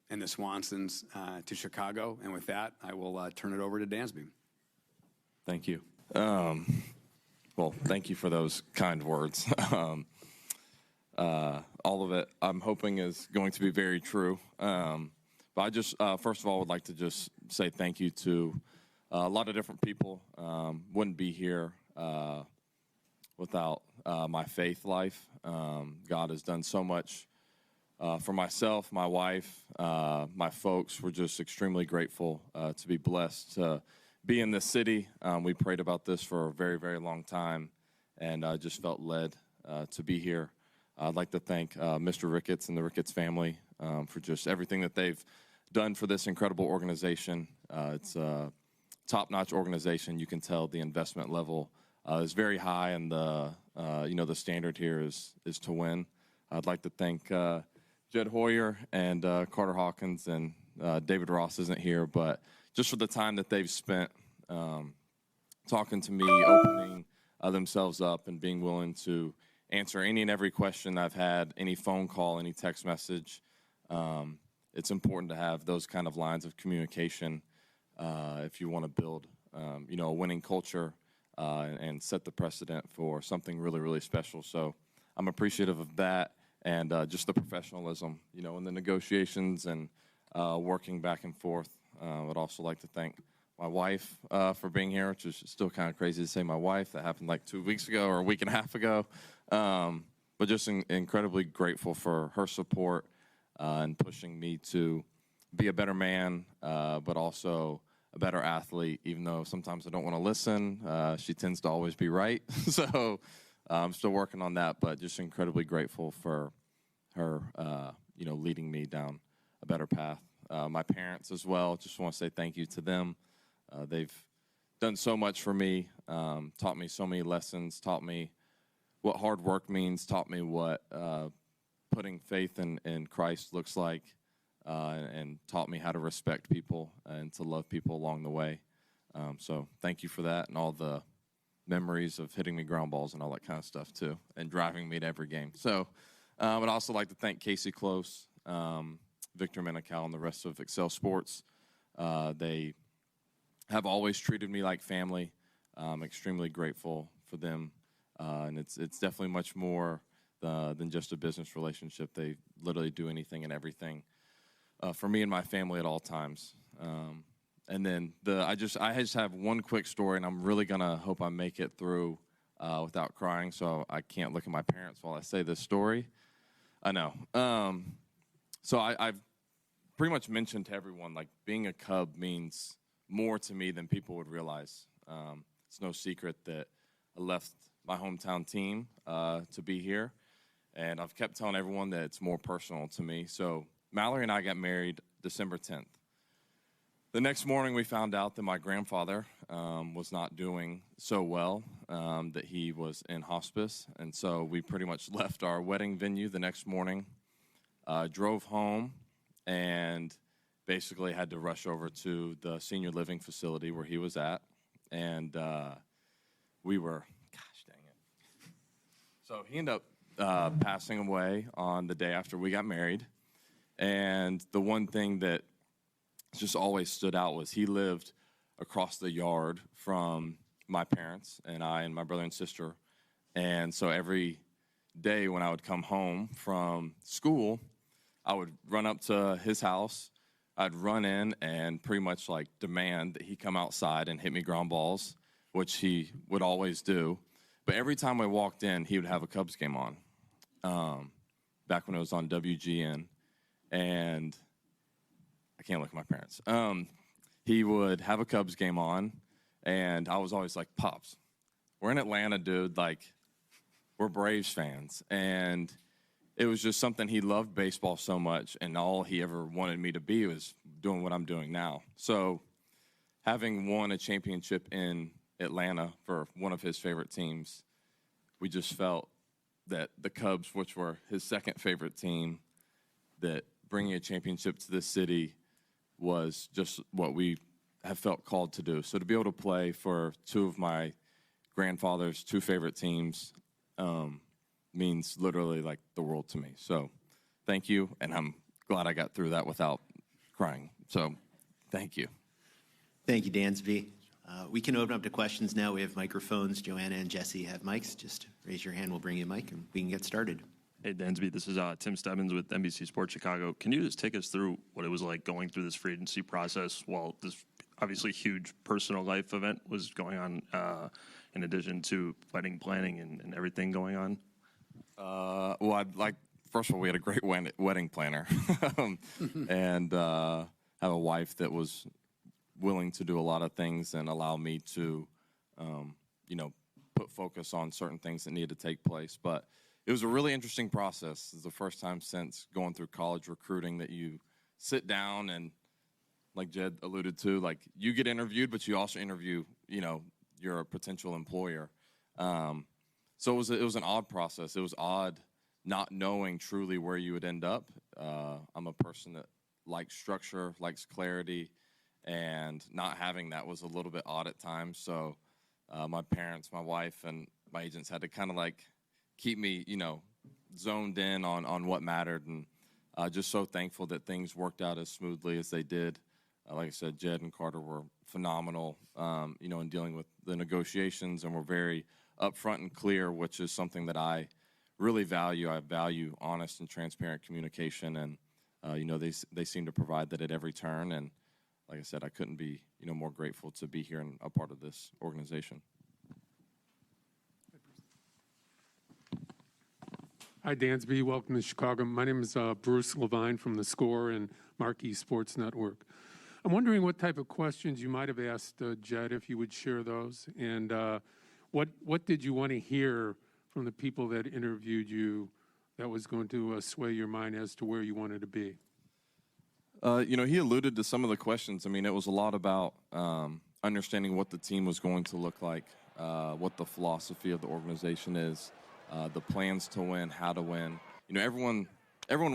and the Swansons to Chicago. And with that, I will turn it over to Dansby. Thank you. Well, thank you for those kind words. All of it, I'm hoping, is going to be very true. But I just, first of all, would like to just say thank you to a lot of different people. Wouldn't be here without my faith life. God has done so much for myself, my wife, my folks. We're just extremely grateful to be blessed to be in this city. We prayed about this for a very, very long time, and just felt led to be here. I'd like to thank Mr. Ricketts and the Ricketts family for just everything that they've done for this incredible organization. It's a top-notch organization. You can tell the investment level is very high, and the standard here is to win. I'd like to thank Jed Hoyer and Carter Hawkins, and David Ross isn't here, but just for the time that they've spent talking to me, opening themselves up, and being willing to answer any and every question I've had, any phone call, any text message. It's important to have those kind of lines of communication if you want to build, a winning culture and set the precedent for something really, really special. So I'm appreciative of that, and just the professionalism, in the negotiations and working back and forth. I'd also like to thank my wife for being here, which is still kind of crazy to say my wife. That happened like 2 weeks ago or a week and a half ago. But just incredibly grateful for her support and pushing me to be a better man, but also a better athlete, even though sometimes I don't want to listen. She tends to always be right. So I'm still working on that, but just incredibly grateful for her, leading me down a better path. My parents as well, just want to say thank you to them. They've done so much for me, taught me so many lessons, taught me what hard work means, taught me what putting faith in Christ looks like, and taught me how to respect people and to love people along the way. So thank you for that, and all the memories of hitting me ground balls and all that kind of stuff too, and driving me to every game. So I'd also like to thank Casey Close, Victor Menical, and the rest of Excel Sports. They have always treated me like family. I'm extremely grateful for them. And it's definitely much more than just a business relationship. They literally do anything and everything for me and my family at all times. And then I just have one quick story, and I'm really gonna hope I make it through without crying. So I can't look at my parents while I say this story. I know. So I've pretty much mentioned to everyone, like, being a Cub means more to me than people would realize. It's no secret that I left my hometown team to be here, and I've kept telling everyone that it's more personal to me. So Mallory and I got married December 10th. The next morning, we found out that my grandfather was not doing so well, that he was in hospice, and so we pretty much left our wedding venue the next morning, drove home, and basically had to rush over to the senior living facility where he was at, and we were, gosh dang it. So he ended up passing away on the day after we got married, and the one thing that just always stood out was he lived across the yard from my parents and I and my brother and sister, and so every day when I would come home from school, I would run up to his house. I'd run in and pretty much like demand that he come outside and hit me ground balls, which he would always do. But every time I walked in, he would have a Cubs game on, back when it was on WGN. And I can't look at my parents. He would have a Cubs game on, and I was always like, Pops, we're in Atlanta, dude. Like, we're Braves fans. And it was just something, he loved baseball so much, and all he ever wanted me to be was doing what I'm doing now. So having won a championship in Atlanta for one of his favorite teams, we just felt that the Cubs, which were his second favorite team, that bringing a championship to this city was just what we have felt called to do. So to be able to play for two of my grandfather's two favorite teams means literally like the world to me. So thank you, and I'm glad I got through that without crying. So thank you. Thank you, Dansby. We can open up to questions now. We have microphones. Joanna and Jesse have mics. Just raise your hand. We'll bring you a mic, and we can get started. Hey, Dansby, this is Tim Stebbins with NBC Sports Chicago. Can you just take us through what it was like going through this free agency process while this obviously huge personal life event was going on, in addition to wedding planning and everything going on? Well, first of all, we had a great wedding planner and have a wife that was willing to do a lot of things and allow me to, put focus on certain things that needed to take place. But it was a really interesting process. It's the first time since going through college recruiting that you sit down and, like Jed alluded to, like you get interviewed, but you also interview, your potential employer. So it was an odd process. It was odd not knowing truly where you would end up. I'm a person that likes structure, likes clarity, and not having that was a little bit odd at times. So my parents, my wife, and my agents had to kind of like keep me, zoned in on what mattered, and just so thankful that things worked out as smoothly as they did. Like I said, Jed and Carter were phenomenal, in dealing with the negotiations, and were very upfront and clear, which is something that I really value. I value honest and transparent communication, and they seem to provide that at every turn. And like I said, I couldn't be more grateful to be here and a part of this organization. Hi, Dansby. Welcome to Chicago. My name is Bruce Levine from The Score and Marquee Sports Network. I'm wondering what type of questions you might have asked Jed, if you would share those, and what did you want to hear from the people that interviewed you that was going to sway your mind as to where you wanted to be? He alluded to some of the questions. I mean, it was a lot about understanding what the team was going to look like, what the philosophy of the organization is, the plans to win, how to win. Everyone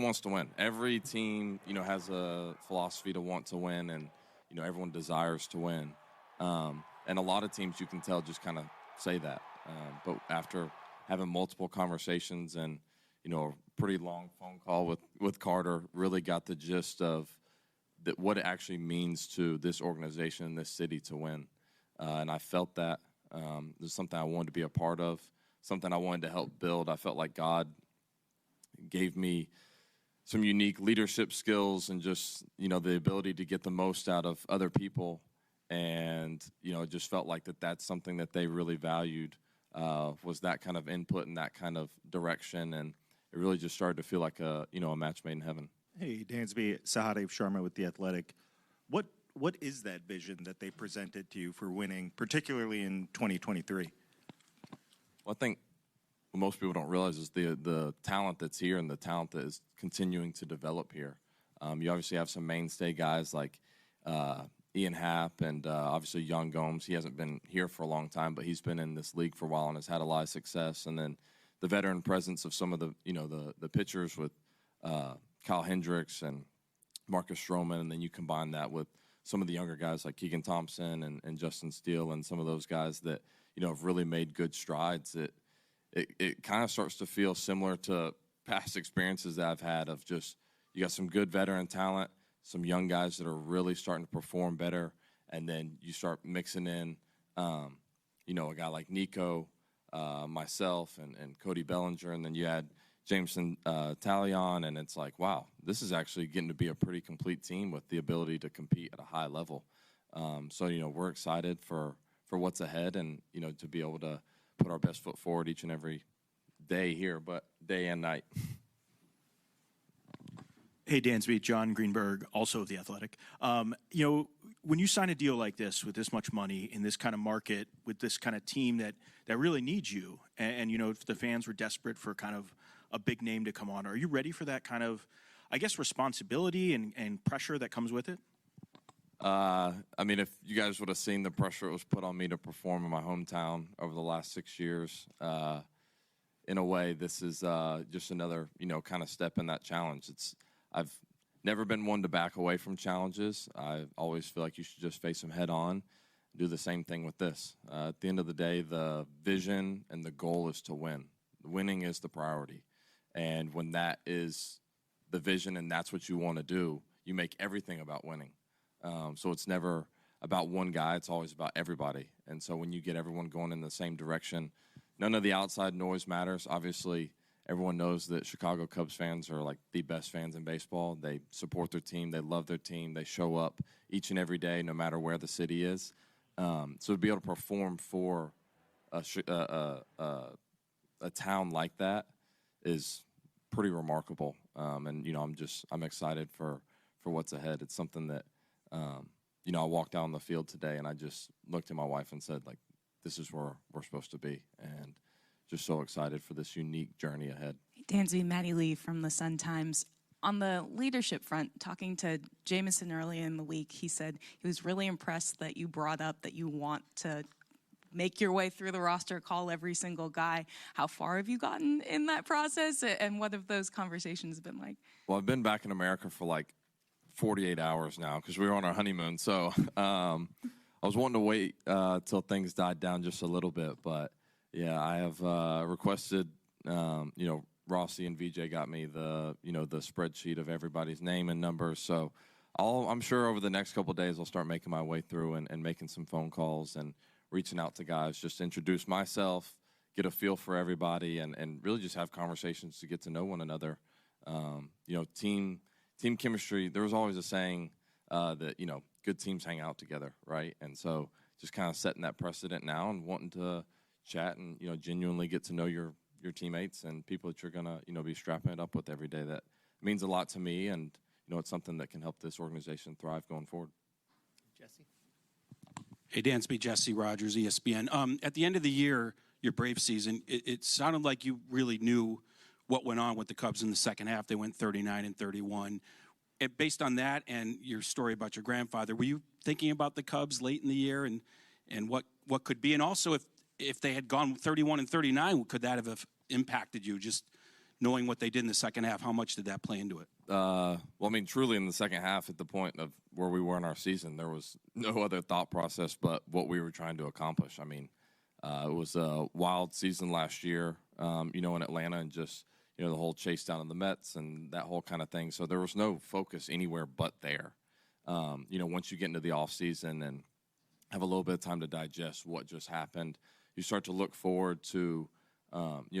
wants to win. Every team, has a philosophy to want to win, and, everyone desires to win. And a lot of teams, you can tell, just kind of say that. But after having multiple conversations and, a pretty long phone call with Carter, really got the gist of what it actually means to this organization and this city to win. And I felt that. This is something I wanted to be a part of, something I wanted to help build. I felt like God gave me some unique leadership skills and just, the ability to get the most out of other people. And, it just felt like that's something that they really valued, was that kind of input and that kind of direction. And it really just started to feel like a match made in heaven. Hey, Dansby, Sahadev Sharma with The Athletic. What is that vision that they presented to you for winning, particularly in 2023? Well, I think what most people don't realize is the talent that's here and the talent that is continuing to develop here. You obviously have some mainstay guys like Ian Happ and obviously Young Gomes. He hasn't been here for a long time, but he's been in this league for a while and has had a lot of success. And then the veteran presence of some of the pitchers with Kyle Hendricks and Marcus Stroman, and then you combine that with some of the younger guys like Keegan Thompson and Justin Steele and some of those guys that have really made good strides. It kind of starts to feel similar to past experiences that I've had of just you got some good veteran talent, some young guys that are really starting to perform better, and then you start mixing in, a guy like Nico, myself, and Cody Bellinger, and then you had Jameson Talion, and it's like, wow, this is actually getting to be a pretty complete team with the ability to compete at a high level. So we're excited for what's ahead, and to be able to put our best foot forward each and every day here, but day and night. Hey, Dansby, John Greenberg, also of The Athletic. When you sign a deal like this with this much money in this kind of market, with this kind of team that really needs you, and if the fans were desperate for kind of a big name to come on, are you ready for that kind of, I guess, responsibility and pressure that comes with it? If you guys would have seen the pressure it was put on me to perform in my hometown over the last 6 years, in a way, this is just another, kind of step in that challenge. I've never been one to back away from challenges. I always feel like you should just face them head on. Do the same thing with this. At the end of the day, the vision and the goal is to win. Winning is the priority. And when that is the vision and that's what you want to do, you make everything about winning. So it's never about one guy. It's always about everybody. And so when you get everyone going in the same direction, none of the outside noise matters. Obviously, everyone knows that Chicago Cubs fans are like the best fans in baseball. They support their team. They love their team. They show up each and every day, no matter where the city is. So to be able to perform for a town like that is pretty remarkable. And, I'm excited for what's ahead. It's something that, I walked down the field today and I just looked at my wife and said, like, this is where we're supposed to be. And just so excited for this unique journey ahead. Dansby, Maddie Lee from the Sun-Times. On the leadership front, talking to Jameson earlier in the week, he said he was really impressed that you brought up that you want to make your way through the roster, call every single guy. How far have you gotten in that process, and what have those conversations been like? Well, I've been back in America for like 48 hours now because we were on our honeymoon. So I was wanting to wait till things died down just a little bit. But, yeah, I have requested, Rossi and VJ got me the spreadsheet of everybody's name and numbers. So I'm sure over the next couple of days I'll start making my way through and making some phone calls and reaching out to guys, just introduce myself, get a feel for everybody, and really just have conversations to get to know one another. Team chemistry, there was always a saying that, good teams hang out together, right? And so just kind of setting that precedent now and wanting to chat and, genuinely get to know your teammates and people that you're going to, be strapping it up with every day. That means a lot to me, and, it's something that can help this organization thrive going forward. Jesse? Hey, Dansby, Jesse Rogers, ESPN. At the end of the year, your Brave season, it sounded like you really knew what went on with the Cubs in the second half. They went 39-31. Based on that and your story about your grandfather, were you thinking about the Cubs late in the year and what could be? And also, if they had gone 31-39, could that have impacted you, just knowing what they did in the second half? How much did that play into it? Truly in the second half, at the point of where we were in our season, there was no other thought process but what we were trying to accomplish. It was a wild season last year, in Atlanta, and just, the whole chase down of the Mets and that whole kind of thing. So there was no focus anywhere but there. Once you get into the offseason and have a little bit of time to digest what just happened, you start to look forward to,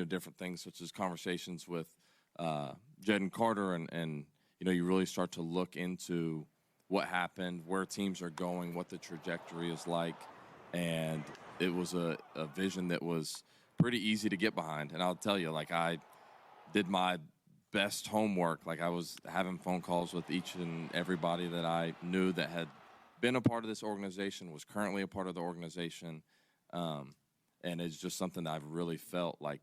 different things such as conversations with Jed and Carter, and you really start to look into what happened, where teams are going, what the trajectory is like, and it was a vision that was pretty easy to get behind. And I'll tell you, I did my best homework. I was having phone calls with each and everybody that I knew that had been a part of this organization, was currently a part of the organization, and it's just something that I've really felt like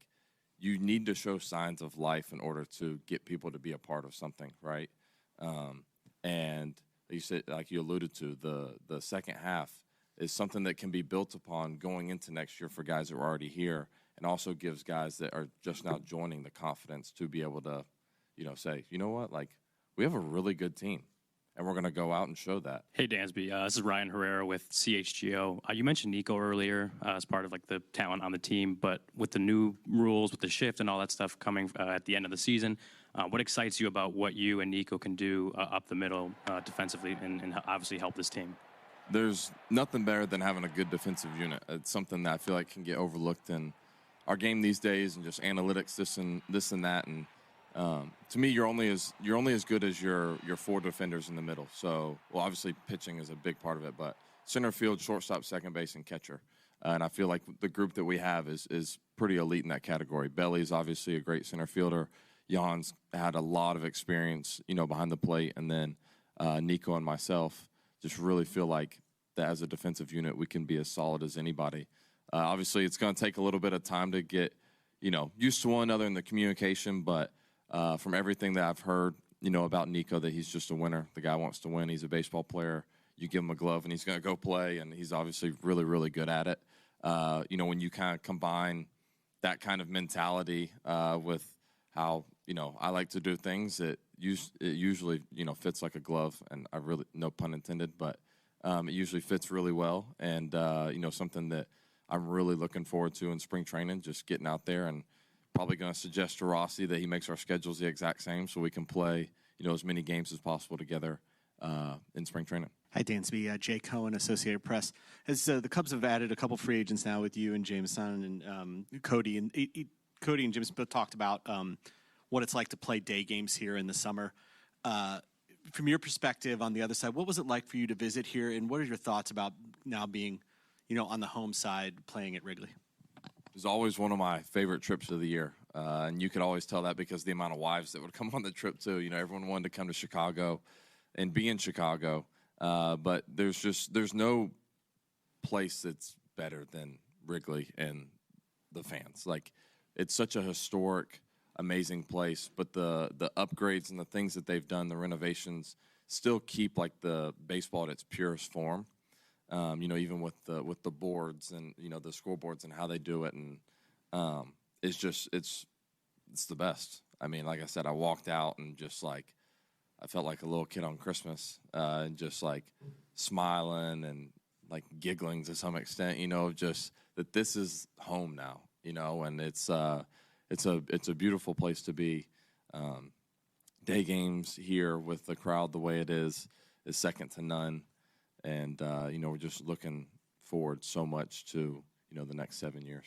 you need to show signs of life in order to get people to be a part of something, right? And you said, like you alluded to, the second half is something that can be built upon going into next year for guys that were already here, and also gives guys that are just now joining the confidence to be able to, say, you know what, we have a really good team, and we're going to go out and show that. Hey, Dansby, this is Ryan Herrera with CHGO. You mentioned Nico earlier as part of the talent on the team, but with the new rules, with the shift and all that stuff coming at the end of the season, what excites you about what you and Nico can do up the middle defensively and obviously help this team? There's nothing better than having a good defensive unit. It's something that I feel like can get overlooked in our game these days, and just analytics, this and that. And to me, you're only as good as your four defenders in the middle. So, obviously pitching is a big part of it, but center field, shortstop, second base, and catcher. And I feel like the group that we have is pretty elite in that category. Belly's obviously a great center fielder. Jan's had a lot of experience, behind the plate, and then Nico and myself just really feel like that as a defensive unit, we can be as solid as anybody. Obviously, it's going to take a little bit of time to get, used to one another in the communication, but from everything that I've heard, about Nico, that he's just a winner. The guy wants to win. He's a baseball player. You give him a glove, and he's going to go play, and he's obviously really, really good at it. When you kind of combine that kind of mentality with how, I like to do things, it usually, fits like a glove, and I really, no pun intended, but it usually fits really well, and, something that I'm really looking forward to in spring training, just getting out there, and probably going to suggest to Rossi that he makes our schedules the exact same so we can play, as many games as possible together in spring training. Hi, Dansby. Jay Cohen, Associated Press. As the Cubs have added a couple free agents now with you and Jameson and Cody, and Cody and Jameson both talked about what it's like to play day games here in the summer. From your perspective on the other side, what was it like for you to visit here, and what are your thoughts about now being, on the home side playing at Wrigley? It was always one of my favorite trips of the year, and you could always tell that because the amount of wives that would come on the trip too. Everyone wanted to come to Chicago and be in Chicago. But there's no place that's better than Wrigley and the fans. Like, it's such a historic, amazing place, but the upgrades and the things that they've done, the renovations, still keep like the baseball at its purest form. Even with the boards and the scoreboards and how they do it, and it's the best. I mean, like I said, I walked out and just like, I felt like a little kid on Christmas, and just like smiling and like giggling to some extent, just that this is home now, and it's a beautiful place to be. Day games here with the crowd the way it is second to none, and we're just looking forward so much to the next 7 years.